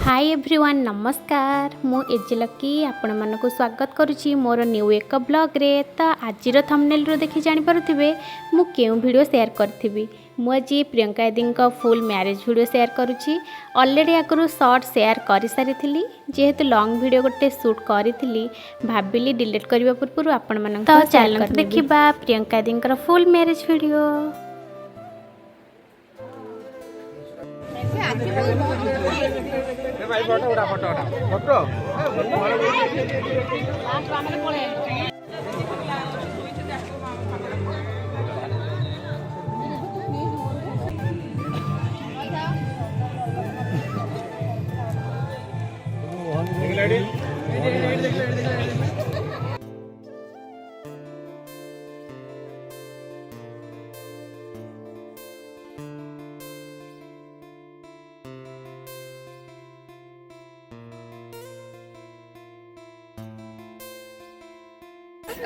Hi everyone नमस्कार मु एजे lucky आपण मानक स्वागत करुच्ची मोर न्यू एक ब्लॉग रे। तो आज थंबनेल रो देखि जानि पारुथिबे मु केउ वीडियो शेयर करथिबी। मु आज प्रियंका दीदी का फुल मैरिज वीडियो शेयर करुच्ची। ऑलरेडी आगु शॉर्ट शेयर कर सारी जेहेतु लॉन्ग वीडियो गोटे शूट करी भाविली डिलीट करबा पूर्व आपण मानक तो चैनल देखिबा प्रियंका दीदी का फुल मैरिज वीडियो। भाई फोटो उठा फोटो उठा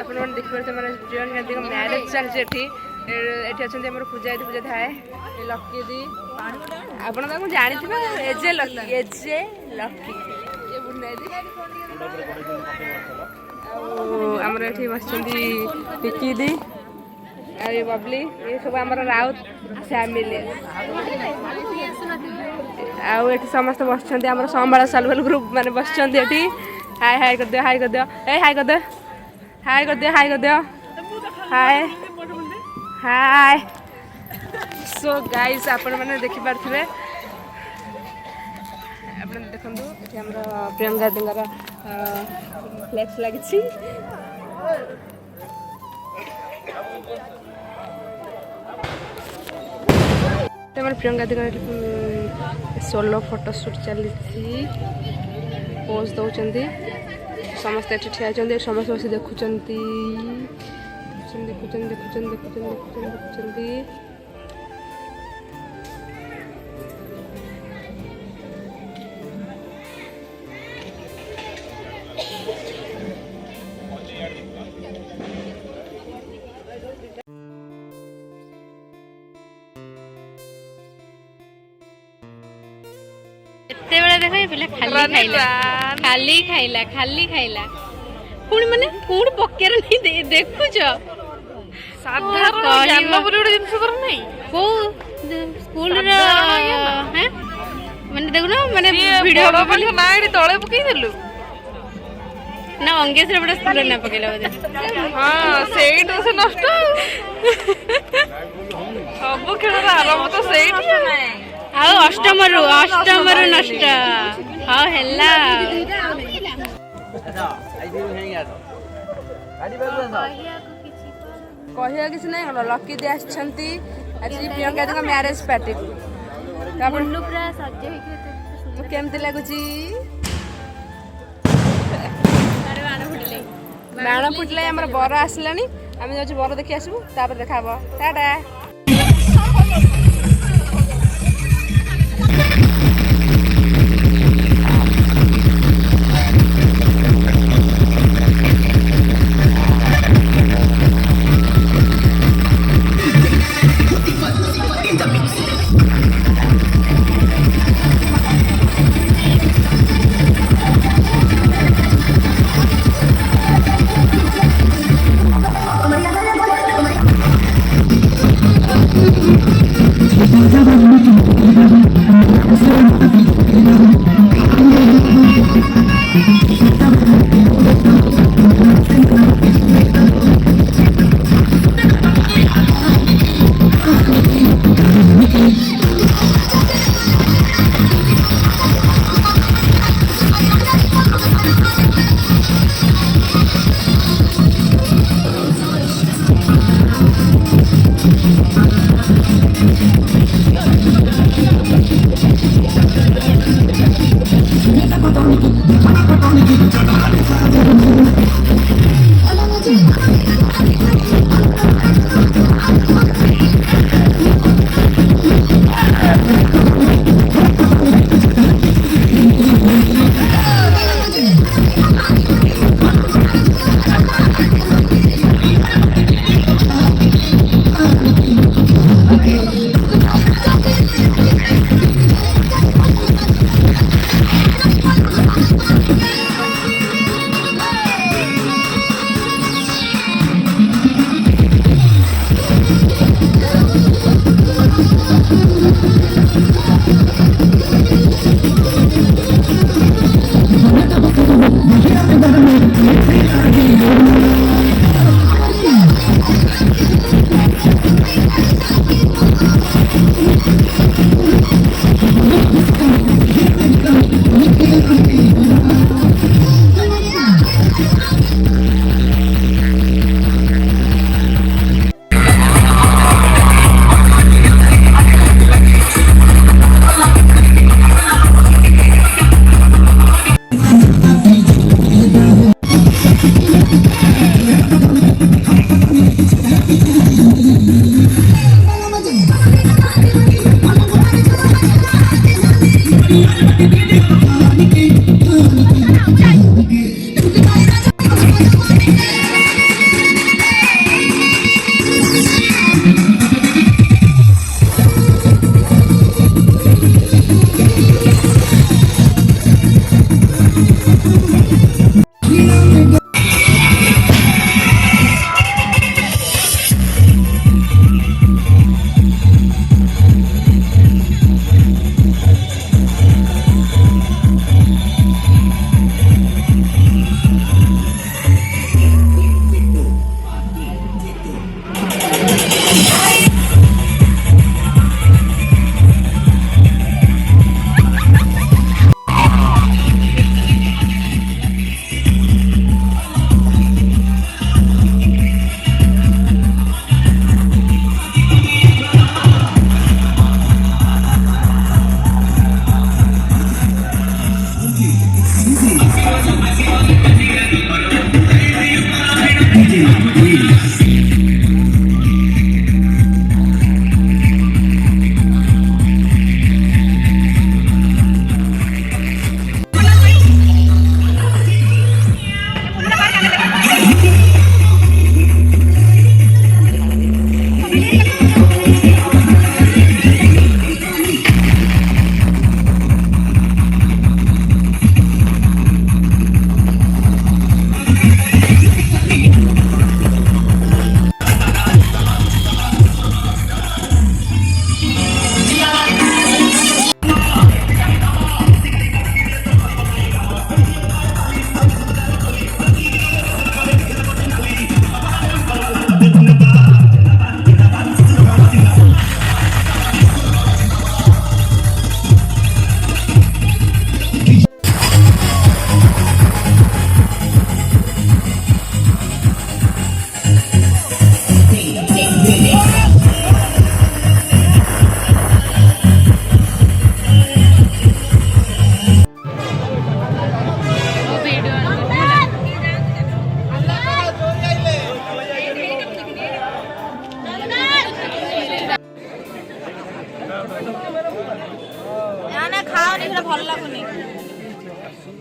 आपण देखिए मैंने प्रियंका दी मैरिज चलती अच्छा पूजा दी पूजा थाए लकी दी आपन जानी एजे लकी लकी आमर ये बस पिकी दी ये बबली ये सब आम राउत फैमिली आउ समस्त बस संभाल सेल्फ ग्रुप मैंने बस हाय हाय कर दियो हाय कर दियो ए हाय कर दियो हाय कर दियो हाय कर दियो हाय हाय। सो गाइस आपण मैंने देखि पारथिबे आपण देखंतु एठी हमर प्रियंका दिंगर फ्लेक्स लागिछि तमर प्रियंका दिंगर सोलो फोटो शूट चलिछि पोज दउचंदी समस्त एठी ठिया चंदी समस्त बसी देखुचंती देखुचंती खाली खाइला पुणी माने कोण पकेर नहीं देखुछ साधारण ज्ञान पुरी गोटे जिनस कर नहीं को स्कूल रे हैं माने देखुनो माने वीडियो बबल ना एडी तळे पकई देलु ना अंगेश रे बड़ा स्कूल ना पकेला बोले हां सेई तो से नष्ट सब खेल आरंभ तो सेई आओ अष्टमरु नष्ट हां हेला कहिया किसी नहीं हलो लकी दे आछंती आज प्रियंका दी मैरिज पार्टी मुन्नु पूरा सज्ज होई केमती लागुची अरे बाण फुटले हमर बर आसलानी आमे जाऊ बर देखि आसबु तापर देखाबो टाटा।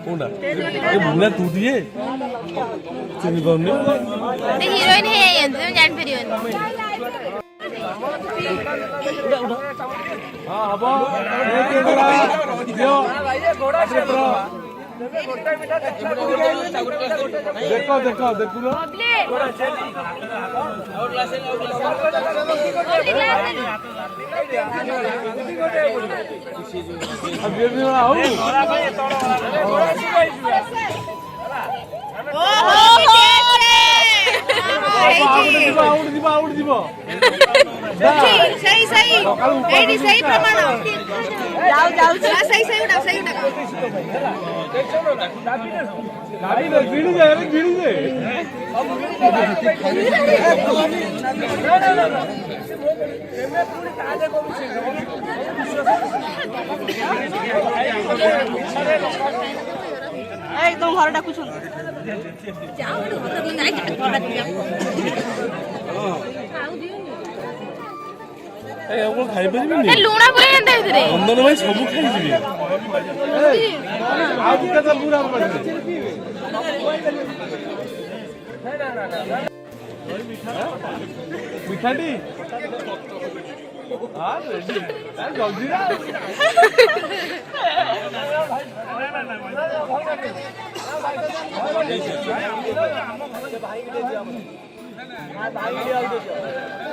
কোনটা এ বুনা তু দিয়ে চিনি পাউনি হিরোইন হয়ে যাচ্ছে তুমি জানি পারিবনি হ্যাঁ হবো দিও देखो देखो देखो लो अब ये भी आओ आउट দিব सही सही एडी सही प्रमाण जाओ जाओ सही सही उड़ा गाड़ी दे गिणी दे अरे गिणी दे एकदम घर डाकु छन जाओ नहीं घर ए ओको खाइ परिबिनी ए लुणा पुरे एंता भितरे नंदन भाई सब खाइ जिबी आज का पूरा पड़ मिठाटी हां रेडी जल्दी ना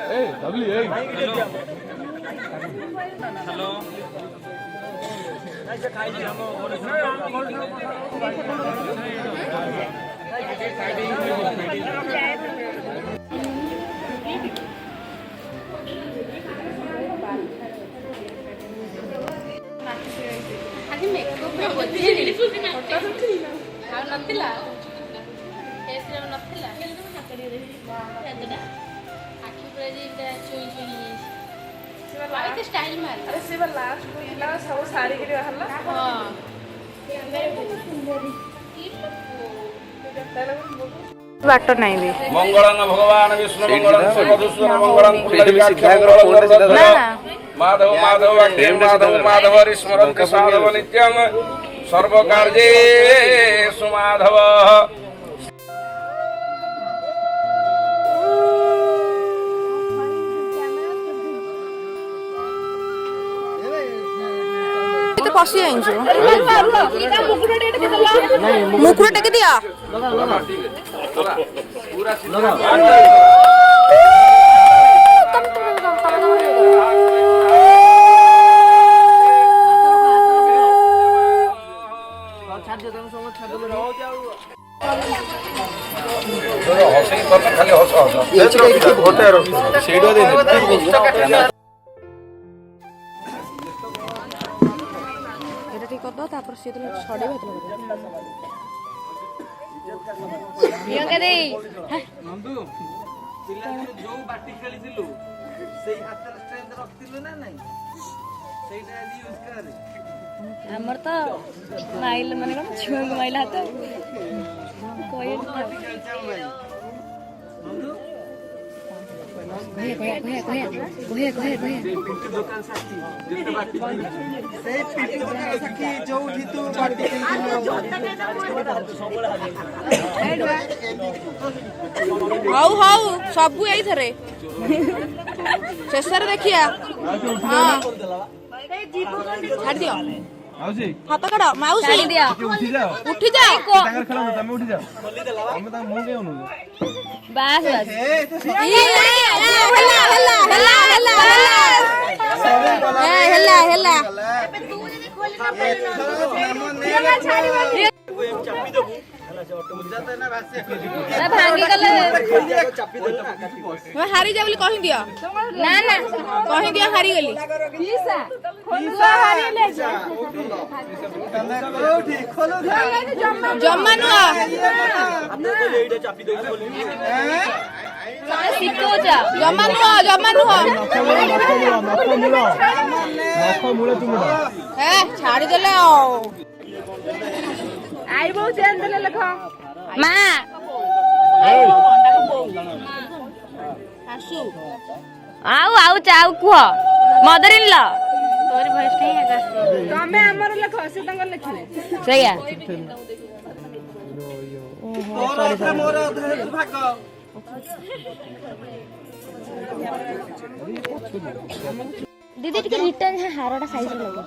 ए लवली ए हेलो ऐसे खाई जी हम आज मेकअप रे बोझे फोटो आ नथिला फेस रे नथिला एतडा आखि पर जे चोई चोई आइते स्टाइल मार अरे से लास्ट बुला सब साड़ी के हल्ला हां बाट नहीं भी मंगलं भगवान विष्णु मंगलं सर्वदुष्ण मंगलं माधव माधव माधव माधव स्मरन्ति साधव नित्यं सर्व कार्ये सुमाधव तो पसी आइछु मुकुट टेक दिया खाली हस ठीक कर दो तापर से तो छड़े भात योगे दे नंदू पिला जो बाटी खेलिथिलु सेही हातर स्ट्रेंथ रखतिलु ना नहीं सेहीटा यूज कर हमर तो माइल माने कोन छुआ माइल हाथ कोई ପିଣ୍ଟୁ ଦୋକାନ ସାଥି ଯେତେ ବାଟି ସେଇ ପିଣ୍ଟୁ ଦୋକାନ ସାଥି ଯୋଉଠି ତୁ ବାଟି ହଉ ହଉ ସବୁ ଏଇଥରେ ଶେଷରେ ଦେଖିଆ ହଁ ଛାଡି ଦିଅ ମାଉସୀ ହାତ କାଢ ମାଉସୀ ଉଠି ଯାଅ ଉଠି ଯାଅ ତାଙ୍କର ଖେଳନ୍ତୁ ତମେ ଉଠି ଯାଅ ତମେ ତାଙ୍କ ମୁହଁ କେଉଁ ନୁହଁ ବାସ୍ ବାସ୍ ହେଲା ହାରିଯା ବୋଲି କହିଦିଅ ନା ନା କହିଦିଅ ହାରିଗଲି ଜମା ନୁହଁ ଜମା ନୁହଁ ଛାଡିଦେଲେ ଆଉ ଆଇ ବୋଉ ଚେନ୍ ଦେଲେ ଲେଖ ମା ଆଉ ଆଉ ଚାଉ କୁହ ମଦରିଲ ତୋରି ଭଏସ ଟା ହିଁ ଆଗ ଆସିବ ତମେ ଆମର ଲେଖ ସେ ତାଙ୍କର ଲେଖିବେ ସେଇଆ ମୋର ଅଧା ଭାଗ दीदी टिके रिटर्न है हारडा साइज रे लगो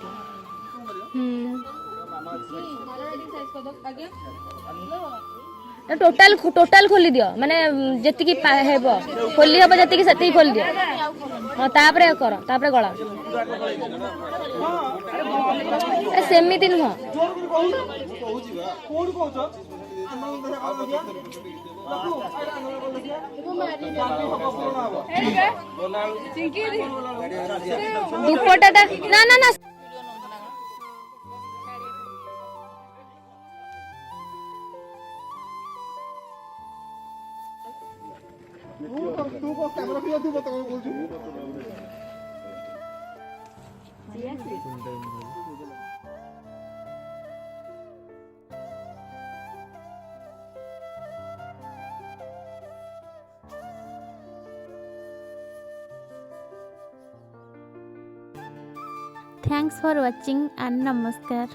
टोटल टोटल खोली दियो माने जति की हेबो खोली हेबो जति की सती खोली दियो हां तापरे करो तापरे गळा ए सेमिति न दुपट्टा ना ना ना Thanks for watching and namaskar.